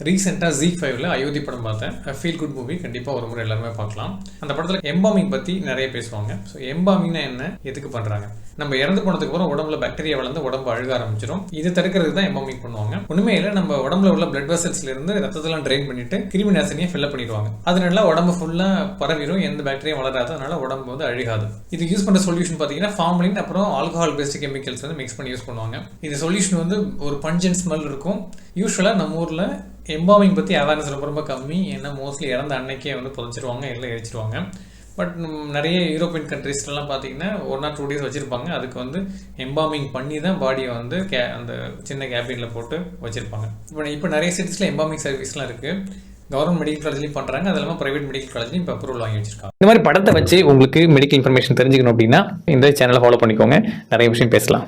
ரீசெண்டாக Z5ல அயோத்தி படம் பார்த்தேன். ஃபீல் குட் மூவி, கண்டிப்பாக ஒரு முறை எல்லாருமே பார்க்கலாம். அந்த படத்தில் எம்பாமிங் பற்றி நிறைய பேசுவாங்க. ஸோ எம்பாமிங்னா என்ன, எதுக்கு பண்ணுறாங்க? நம்ம இறந்து போனதுக்கு அப்புறம் உடம்புல பாக்டீரியா வளர்ந்து உடம்பு அழுக ஆரம்பிச்சிடும். இது தடுக்கிறதுக்கு தான் எம்பாமிங் பண்ணுவாங்க. ஒன்றுமே இல்லை, நம்ம உடம்புல உள்ள பிளட் வெசல்ஸ்ல இருந்து ரத்தத்தெல்லாம் ட்ரெயின் பண்ணிட்டு கிருமி நாசினியை ஃபில்அப் பண்ணிடுவாங்க. அதனால உடம்பு ஃபுல்லாக பரவிடும், எந்த பாக்டீரியா வளராது, அதனால உடம்பு வந்து அழுகாது. இது யூஸ் பண்ணுற சொல்யூஷன் பார்த்தீங்கன்னா ஃபார்மலின் அப்புறம் ஆல்கஹால் பேஸ்ட் கெமிக்கல்ஸ் வந்து மிக்ஸ் பண்ணி யூஸ் பண்ணுவாங்க. இந்த சொல்யூஷன் வந்து ஒரு பஞ்சன் ஸ்மெல் இருக்கும். யூஸ்வலாக நம்ம ஊரில் எம்பாமிங் பற்றி அவேர்னஸ் ரொம்ப ரொம்ப கம்மி. ஏன்னா மோஸ்ட்லி இறந்த அன்னைக்கே வந்து புதைச்சிருவாங்க, இல்லை எரிச்சிருவாங்க. பட் நிறைய யூரோப்பியன் கண்ட்ரீஸ்லாம் பார்த்தீங்கன்னா 1 or 2 days வச்சுருப்பாங்க. அதுக்கு வந்து எம்பாமிங் பண்ணி தான் பாடியை வந்து அந்த சின்ன கேபினில் போட்டு வச்சுருப்பாங்க. இப்போ நிறைய சிட்டிஸில் எம்பாமிங் சர்வீஸ்லாம் இருக்குது. கவர்மெண்ட் மெடிக்கல் காலேஜ்லையும் பண்ணுறாங்க, அது இல்லாமல் ப்ரைவேட் மெடிக்கல் காலேஜ்லையும் இப்போ அப்ரூவல் வாங்கி வச்சிருக்காங்க. இந்த மாதிரி படத்தை வச்சு உங்களுக்கு மெடிக்கல் இன்ஃபர்மேஷன் தெரிஞ்சுக்கணும் அப்படின்னா இந்த சேனலை ஃபாலோ பண்ணிக்கோங்க. நிறைய விஷயம் பேசலாம்.